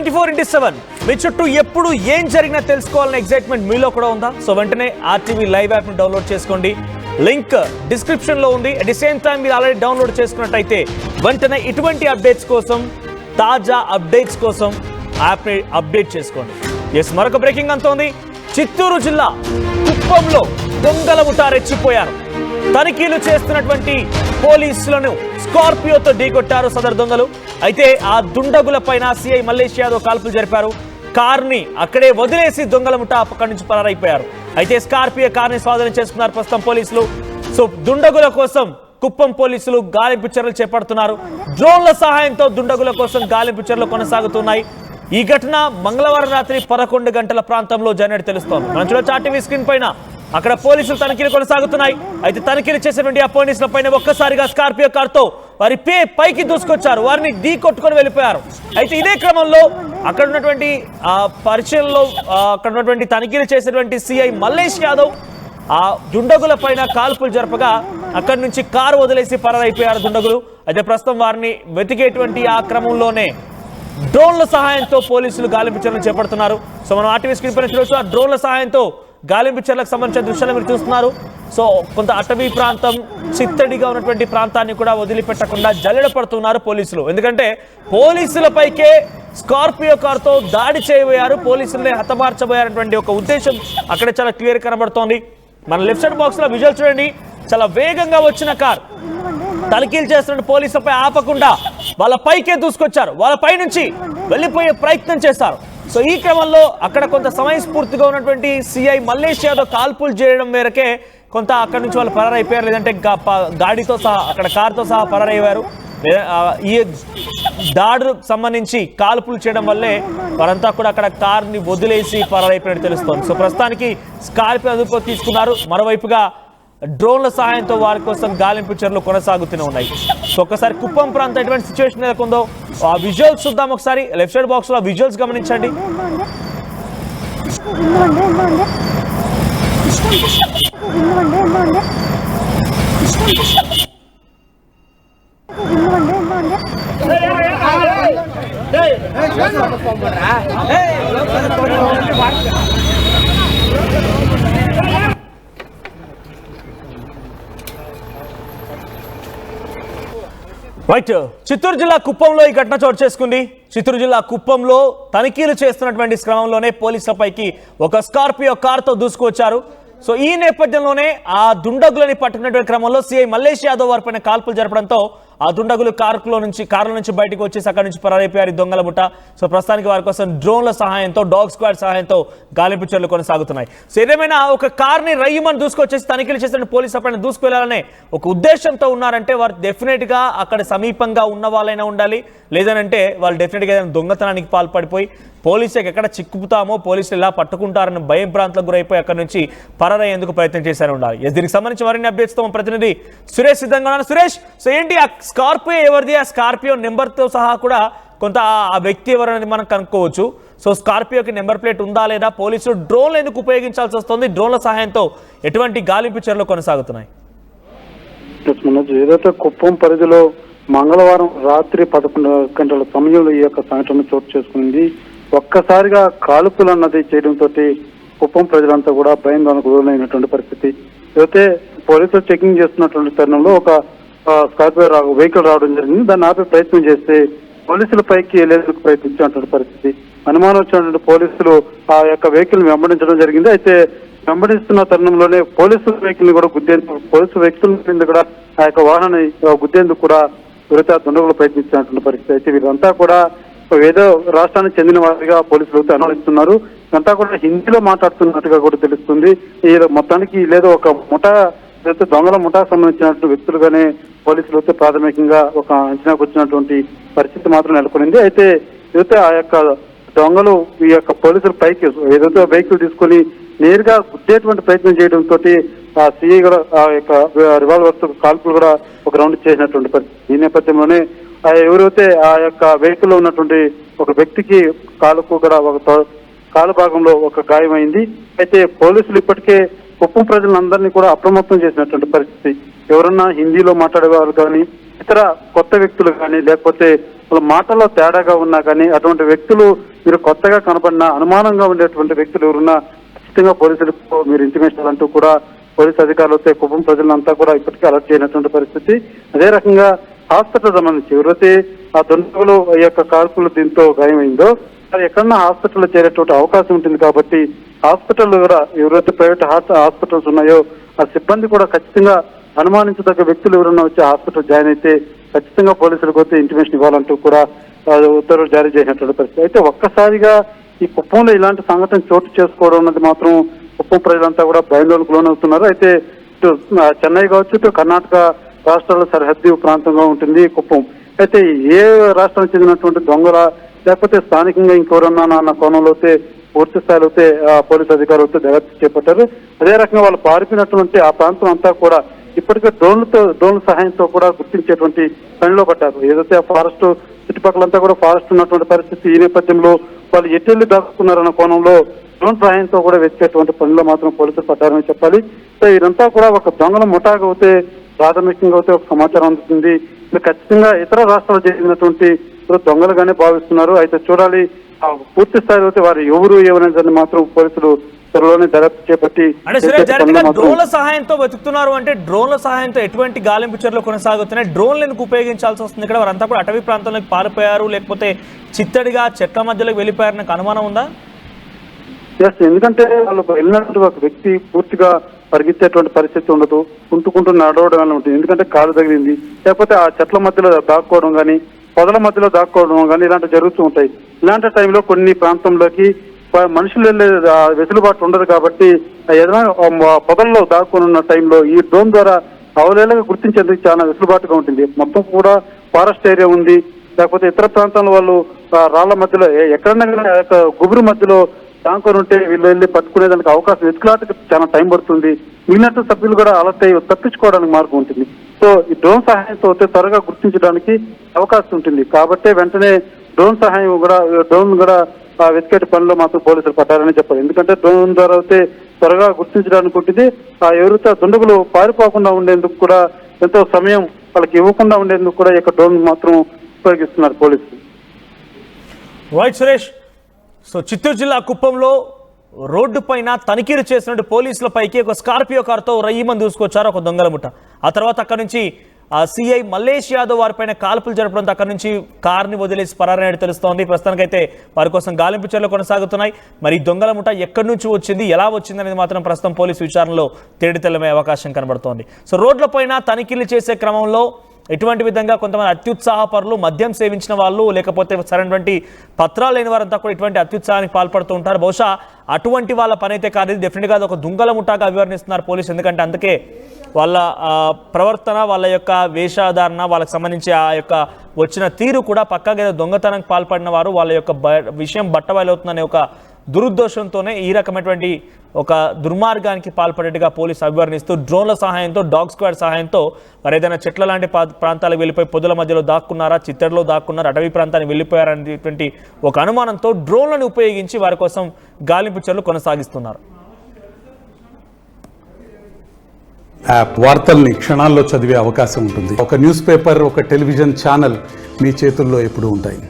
24/7 మీ చుట్టూ ఎప్పుడు ఏం జరిగినా తెలుసుకోవాలనే ఎక్సైట్మెంట్ మీలో కూడా ఉందా? సో వెంటనే ఆర్టీవీ లైవ్ యాప్ ని డౌన్లోడ్ చేసుకోండి. లింక్ డిస్క్రిప్షన్ లో ఉంది. అట్ ది సేమ్ టైం మీరు ఆల్రెడీ డౌన్లోడ్ చేసుకున్నట్టయితే వెంటనే ఇటువంటి అప్డేట్స్ కోసం, తాజా అప్డేట్స్ కోసం యాప్ ని అప్డేట్ చేసుకోండి. ఎస్, మరొక బ్రేకింగ్ అంతోంది. చిత్తూరు జిల్లా కుప్పంలో దొంగల ముఠా రెచ్చిపోయారు. తనిఖీలు చేస్తున్నటువంటి పోలీసులను స్కార్పియోతో ఢీకొట్టారు సదరు దొంగలు. అయితే ఆ దుండగుల పైన సిఐ మల్లేష్ యాదవ్ కాల్పులు జరిపారు. కార్ని అక్కడే వదిలేసి దొంగల ముఠా అక్కడి నుంచి పరారైపోయారు. అయితే స్కార్పియో కార్ని స్వాధీనం చేసుకున్నారు ప్రస్తుతం పోలీసులు. సో దుండగుల కోసం కుప్పం పోలీసులు గాలింపు చర్యలు చేపడుతున్నారు. డ్రోన్ల సహాయంతో దుండగుల కోసం గాలింపు చర్యలు కొనసాగుతున్నాయి. ఈ ఘటన మంగళవారం రాత్రి 11 గంటల ప్రాంతంలో జరిగినట్టు తెలుస్తోంది. మనం చూడొచ్చు ఆర్టీవీ స్క్రీన్ పైన. అక్కడ పోలీసులు తనిఖీలు కొనసాగుతున్నాయి. అయితే తనిఖీలు చేసేటువంటి ఆ పోలీసుల పైన ఒక్కసారిగా స్కార్పియో కార్తో వారి పైకి దూసుకొచ్చారు. వారిని ఢీ కొట్టుకొని వెళ్ళిపోయారు. అయితే ఇదే క్రమంలో అక్కడ ఉన్నటువంటి పరిచయంలో అక్కడ ఉన్నటువంటి తనిఖీలు చేసేటువంటి సిఐ మల్లేష్ యాదవ్ ఆ దుండగుల పైన కాల్పులు జరపగా అక్కడి నుంచి కారు వదిలేసి పరారైపోయారు దుండగులు. అయితే ప్రస్తుతం వారిని వెతికేటువంటి ఆ క్రమంలోనే డ్రోన్ల సహాయంతో పోలీసులు గాలింపు చర్యలు చేపడుతున్నారు. సో మనం ఆర్టీవీ స్క్రీన్ పైన చూడొచ్చు. ఆ డ్రోన్ల సహాయంతో గాలింపు చర్యలకు సంబంధించిన దృశ్యాలు మీరు చూస్తున్నారు. సో కొంత అటవీ ప్రాంతం, చిత్తడిగా ఉన్నటువంటి ప్రాంతాన్ని కూడా వదిలిపెట్టకుండా జల్లెడ పడుతున్నారు పోలీసులు. ఎందుకంటే పోలీసులపైకే స్కార్పియో కార్తో దాడి చేయబోయారు, పోలీసుల్ని హతమార్చబోయారనేటువంటి ఒక ఉద్దేశం అక్కడ చాలా క్లియర్ కనబడుతోంది. మన లెఫ్ట్ సైడ్ బాక్స్ లో విజువల్ చూడండి. చాలా వేగంగా వచ్చిన కార్ తనిఖీలు చేస్తున్న పోలీసులపై ఆపకుండా వాళ్ళ పైకే దూసుకొచ్చారు. వాళ్ళ పై నుంచి వెళ్ళిపోయే ప్రయత్నం చేశారు. సో ఈ క్రమంలో అక్కడ కొంత సమయస్ఫూర్తిగా ఉన్నటువంటి సిఐ మల్లేష్ యాదవ్ కాల్పులు చేయడం మేరకే కొంత అక్కడి నుంచి వాళ్ళు పరారైపోయారు. లేదంటే గాడితో సహా అక్కడ కారుతో సహా పరారయ్యారు. ఈ దాడుకు సంబంధించి కాల్పులు చేయడం వల్లే వారంతా కూడా అక్కడ కార్ని వదిలేసి పరారైపోయినట్టు తెలుస్తోంది. సో ప్రస్తుతానికి స్కార్పియో అదుపులోకి తీసుకున్నారు. మరోవైపుగా డ్రోన్ల సహాయంతో వారి కోసం గాలింపు చర్యలు కొనసాగుతూనే ఉన్నాయి. సో ఒకసారి కుప్పం ప్రాంతం ఎటువంటి సిచ్యువేషన్ నెలకొందో ఆ విజువల్స్ చూద్దాం. ఒకసారి లెఫ్ట్ సైడ్ బాక్స్ లో ఆ విజువల్స్ గమనించండి. రైట్, చిత్తూరు జిల్లా కుప్పంలో ఈ ఘటన చోటు చేసుకుంది. చిత్తూరు జిల్లా కుప్పంలో తనిఖీలు చేస్తున్నటువంటి క్రమంలోనే పోలీసులపైకి ఒక స్కార్పియో కార్తో దూసుకువచ్చారు. సో ఈ నేపథ్యంలోనే ఆ దుండగులని పట్టుకున్నటువంటి క్రమంలో సిఐ మల్లేష్ యాదవ్ వారిపైన కాల్పులు జరపడంతో ఆ దుండగులు కారులో నుంచి బయటకు వచ్చేసి అక్కడి నుంచి పరారైపోయారు దొంగల ముఠ. సో ప్రస్తుతానికి వారి కోసం డ్రోన్ల సహాయంతో, డాగ్ స్క్వాడ్ సహాయంతో గాలింపు చర్యలు కొనసాగుతున్నాయి. సో ఏదేమైనా ఒక కార్ని రయ్యమని దూసుకొచ్చేసి తనిఖీలు చేసిన పోలీసుల పైన దూసుకువెళ్లాలనే ఒక ఉద్దేశంతో ఉన్నారంటే వారు డెఫినెట్ గా అక్కడ సమీపంగా ఉన్న వాళ్ళైనా ఉండాలి. లేదనంటే వాళ్ళు డెఫినెట్ గా ఏదైనా దొంగతనానికి పాల్పడిపోయి పోలీసులకు ఎక్కడ చిక్కుతామో, పోలీసులు ఇలా పట్టుకుంటారని భయం ప్రాంతాలకు గురైపోయి అక్కడి నుంచి పరారయ్యేందుకు ప్రయత్నం చేశారు ఉండాలి. దీనికి సంబంధించి మరిన్ని అప్డేట్స్ తో ప్రతినిధి సురేష్ సిద్ధంగా ఉన్నారు. సురేష్, సో ఏంటి ఆ స్కార్పియో ఎవరిది? ఆ స్కార్పియో నెంబర్తో సహా కూడా కొంత ఆ వ్యక్తి ఎవరనేది మనం కనుక్కోవచ్చు. సో స్కార్పియోకి నెంబర్ ప్లేట్ ఉందా లేదా? పోలీసులు డ్రోన్లు ఎందుకు ఉపయోగించాల్సి వస్తుంది? డ్రోన్ల సహాయంతో ఎటువంటి గాలింపు చర్యలు కొనసాగుతున్నాయి? ఏదైతే కుప్పం పరిధిలో మంగళవారం రాత్రి 11 గంటల సమయంలో ఈ యొక్క సంఘటన చోటు చేసుకుంది. ఒక్కసారిగా కాల్పులు అన్నది చేయడంతో కుప్పం ప్రజలంతా కూడా భయాందోళనకు లోనైనటువంటి పరిస్థితి. అయితే పోలీసులు చెకింగ్ చేస్తున్నటువంటి తరుణంలో ఒక స్కార్పియో వెహికల్ రావడం జరిగింది. దాన్ని ఆపే ప్రయత్నం చేస్తే పోలీసుల పైకి వెళ్ళేందుకు ప్రయత్నించినటువంటి పరిస్థితి. అనుమానం వచ్చినటువంటి పోలీసులు ఆ యొక్క వెహికల్ వెంబడించడం జరిగింది. అయితే వెంబడిస్తున్న తరుణంలోనే పోలీసు వెహికల్ ని కూడా పోలీసు వ్యక్తుల మీద కూడా ఆ యొక్క వాహనాన్ని గుద్దేందుకు కూడా విడత దుండగులు ప్రయత్నించినటువంటి పరిస్థితి. అయితే వీరంతా కూడా ఏదో రాష్ట్రానికి చెందిన వారిగా పోలీసులు అనుమానిస్తున్నారు. ఇదంతా కూడా హిందీలో మాట్లాడుతున్నట్టుగా కూడా తెలుస్తుంది. ఈ మొత్తానికి లేదో ఒక ముఠా, దొంగల ముఠాకు సంబంధించినటువంటి వ్యక్తులుగానే పోలీసులు ప్రాథమికంగా ఒక అంచనాకు వచ్చినటువంటి పరిస్థితి మాత్రం నెలకొనింది. అయితే ఏదైతే ఆ యొక్క దొంగలు ఈ యొక్క పోలీసుల పైకి ఏదైతే వెహికల్ తీసుకొని నేరుగా గుద్దేటువంటి ప్రయత్నం చేయడంతో ఆ సిఐ కూడా ఆ యొక్క రివాల్వర్స్ కాల్పులు కూడా ఒక రౌండ్ చేసినటువంటి పరిస్థితి. ఈ నేపథ్యంలోనే ఎవరైతే ఆ యొక్క వెహికల్ లో ఉన్నటువంటి ఒక వ్యక్తికి కాలుకు కూడా కాలు భాగంలో ఒక గాయమైంది. అయితే పోలీసులు ఇప్పటికే కుప్పం ప్రజలందరినీ కూడా అప్రమత్తం చేసినటువంటి పరిస్థితి. ఎవరన్నా హిందీలో మాట్లాడేవారు కానీ ఇతర కొత్త వ్యక్తులు కానీ లేకపోతే వాళ్ళ మాటల్లో తేడాగా ఉన్నా కానీ అటువంటి వ్యక్తులు మీరు కొత్తగా కనబడిన అనుమానంగా ఉండేటువంటి వ్యక్తులు ఎవరున్నా ఖచ్చితంగా పోలీసులకు మీరు ఇంటిమేషన్ అంటూ కూడా పోలీసు అధికారులతో కుటుంబ ప్రజలంతా కూడా ఇప్పటికీ అలర్ట్ చేయనటువంటి పరిస్థితి. అదే రకంగా హాస్పిటల్ సంబంధించి ఎవరైతే ఆ దుండగులు ఈ యొక్క కాల్పులు దీంతో గాయమైందో అది ఎక్కడన్నా హాస్పిటల్లో చేరేటువంటి అవకాశం ఉంటుంది కాబట్టి హాస్పిటల్ కూడా ఎవరైతే ప్రైవేట్ హాస్పిటల్స్ ఉన్నాయో ఆ సిబ్బంది కూడా ఖచ్చితంగా అనుమానించదగ్గ వ్యక్తులు ఎవరైనా వచ్చి హాస్పిటల్ జాయిన్ అయితే ఖచ్చితంగా పోలీసులకు వస్తే ఇంటిమేషన్ ఇవ్వాలంటూ కూడా ఉత్తర్వులు జారీ చేసినటువంటి పరిస్థితి. అయితే ఒక్కసారిగా ఈ కుప్పంలో ఇలాంటి సంఘటన చోటు చేసుకోవడం అన్నది మాత్రం కుప్పం ప్రజలంతా కూడా భయాందోళనకు లోనవుతున్నారు. అయితే ఇటు చెన్నై కావచ్చు, ఇటు కర్ణాటక రాష్ట్రాల సరిహద్దు ప్రాంతంగా ఉంటుంది కుప్పం. అయితే ఏ రాష్ట్రానికి చెందినటువంటి దొంగల లేకపోతే స్థానికంగా ఇంకెవరన్నా అన్న కోణంలో అయితే పూర్తి స్థాయిలో అయితే పోలీసు అధికారులతో దర్యాప్తు చేపట్టారు. అదే రకంగా వాళ్ళు పారిపోయినటువంటి ఆ ప్రాంతం అంతా కూడా ఇప్పటికే డ్రోన్ల సహాయంతో కూడా గుర్తించేటువంటి పనిలో పడ్డారు. ఏదైతే ఆ ఫారెస్ట్ చుట్టుపక్కలంతా కూడా ఫారెస్ట్ ఉన్నటువంటి పరిస్థితి. ఈ నేపథ్యంలో వాళ్ళు ఎట్టెళ్లి దాక్కున్నారన్న కోణంలో డ్రోన్ సహాయంతో కూడా వెతికేటువంటి పనిలో మాత్రం పోలీసులు పడ్డారని చెప్పాలి. సో ఇదంతా కూడా ఒక దొంగల ముఠాగా అవుతే ప్రాథమికంగా అయితే ఒక సమాచారం అందుతుంది. ఇది ఖచ్చితంగా ఇతర రాష్ట్రాలు జరిగినటువంటి దొంగలుగానే భావిస్తున్నారు. అయితే చూడాలి పూర్తి స్థాయిలో అయితే వారు ఎవరు ఏమనేది మాత్రం పోలీసులు త్వరలోనే దర్యాప్తు చేపట్టి డ్రోన్ల సహాయంతో వెతుకుతున్నారు. అంటే డ్రోన్ల సహాయంతో ఎటువంటి గాలింపు చర్యలు కొనసాగుతున్నాయి? డ్రోన్లు ఎందుకు ఉపయోగించాల్సి వస్తుంది? ఇక్కడ వారంతా కూడా అటవీ ప్రాంతంలోకి పారిపోయారు, లేకపోతే చిత్తడిగా చెట్ల మధ్యలోకి వెళ్ళిపోయారు, నాకు అనుమానం ఉందా? ఎస్, ఎందుకంటే వాళ్ళు వెళ్ళినటువంటి ఒక వ్యక్తి పూర్తిగా పరిగెత్తేటువంటి పరిస్థితి ఉండదు, కుంటుకుంటూ నడవడం అని ఉంటుంది. ఎందుకంటే కాలు తగిలింది, లేకపోతే ఆ చెట్ల మధ్యలో దాక్కోవడం కానీ పొదల మధ్యలో దాక్కోవడం కానీ ఇలాంటివి జరుగుతూ ఉంటాయి. ఇలాంటి టైంలో కొన్ని ప్రాంతంలోకి మనుషులు వెళ్ళే వెసులుబాటు ఉండదు కాబట్టి ఏదైనా పొదల్లో దాక్కుని ఉన్న టైంలో ఈ డ్రోన్ ద్వారా అవలేలాగా గుర్తించేందుకు చాలా వెసులుబాటుగా ఉంటుంది. మొత్తం కూడా ఫారెస్ట్ ఏరియా ఉంది, లేకపోతే ఇతర ప్రాంతాల వాళ్ళు రాళ్ల మధ్యలో ఎక్కడన్నా గుబురు మధ్యలో దాంకొని ఉంటే వీళ్ళు వెళ్ళి పట్టుకునేదానికి అవకాశం వెతుకులాటకి చాలా టైం పడుతుంది. మిగిలినట్టు సభ్యులు కూడా అలర్ట్ అయ్యి తప్పించుకోవడానికి మార్గం ఉంటుంది. సో ఈ డ్రోన్ సహాయంతో త్వరగా గుర్తించడానికి అవకాశం ఉంటుంది. కాబట్టి వెంటనే డ్రోన్ కూడా వెతికేట పనిలో మాత్రం పోలీసులు పట్టారని చెప్పారు. ఎందుకంటే డ్రోన్ ద్వారా అయితే త్వరగా గుర్తించడానికి ఉంటుంది. ఎవరైతే దుండగులు పారిపోకుండా ఉండేందుకు కూడా ఎంతో సమయం వాళ్ళకి ఇవ్వకుండా ఉండేందుకు కూడా ఈ డ్రోన్ మాత్రం ఉపయోగిస్తున్నారు పోలీసులు. రైట్ సురేష్. సో చిత్తూరు జిల్లా కుప్పంలో రోడ్డు పైన తనిఖీలు చేసినట్టు పోలీసులపైకి ఒక స్కార్పియో కారుతో రయ్యమని దూసుకొచ్చారు ఒక దొంగల ముఠ. ఆ తర్వాత అక్కడి నుంచి సిఐ మల్లేష్ యాదవ్ వారిపైన కాల్పులు జరపడంతో అక్కడి నుంచి కార్ని వదిలేసి పరారైనట్టు తెలుస్తోంది. ప్రస్తుతానికైతే వారి కోసం గాలింపు చర్యలు కొనసాగుతున్నాయి. మరి దొంగల ముఠ ఎక్కడి నుంచి వచ్చింది, ఎలా వచ్చింది అనేది మాత్రం ప్రస్తుతం పోలీసు విచారణలో తేడితెల్లమే అవకాశం కనబడుతోంది. సో రోడ్లపైన తనిఖీలు చేసే క్రమంలో ఇటువంటి విధంగా కొంతమంది అత్యుత్సాహపరులు, మద్యం సేవించిన వాళ్ళు, లేకపోతే సరైనటువంటి పత్రాలు లేని వారంతా కూడా ఇటువంటి అత్యుత్సాహానికి పాల్పడుతూ ఉంటారు. బహుశా అటువంటి వాళ్ళ పని అయితే కాదు, ఇది డెఫినెట్గా ఒక దొంగల ముఠాగా అభివర్ణిస్తున్నారు పోలీసు. ఎందుకంటే అందుకే వాళ్ళ ప్రవర్తన, వాళ్ళ యొక్క వేషధారణ, వాళ్ళకి సంబంధించి ఆ యొక్క వచ్చిన తీరు కూడా పక్కాగా ఏదో దొంగతనానికి పాల్పడిన వారు వాళ్ళ యొక్క విషయం బట్టబయలవుతుందనే ఒక దురుద్దేశంతోనే ఈ రకమైనటువంటి ఒక దుర్మార్గానికి పాల్పడేట్టుగా పోలీసు అభివర్ణిస్తూ డ్రోన్ల సహాయంతో, డాగ్ స్క్వాడ్ సహాయంతో మరి ఏదైనా చెట్ల లాంటి ప్రాంతాలకు వెళ్ళిపోయి పొదల మధ్యలో దాక్కున్నారా, చిత్తడిలో దాక్కున్నారా, అటవీ ప్రాంతానికి వెళ్ళిపోయారనేటువంటి ఒక అనుమానంతో డ్రోన్లను ఉపయోగించి వారి కోసం గాలింపు చర్యలు కొనసాగిస్తున్నారు. యాప్ వార్తల్ని క్షణాల్లో చదివే అవకాశం ఉంటుంది. ఒక న్యూస్ పేపర్, ఒక టెలివిజన్ ఛానల్ మీ చేతుల్లో ఎప్పుడూ ఉంటాయి.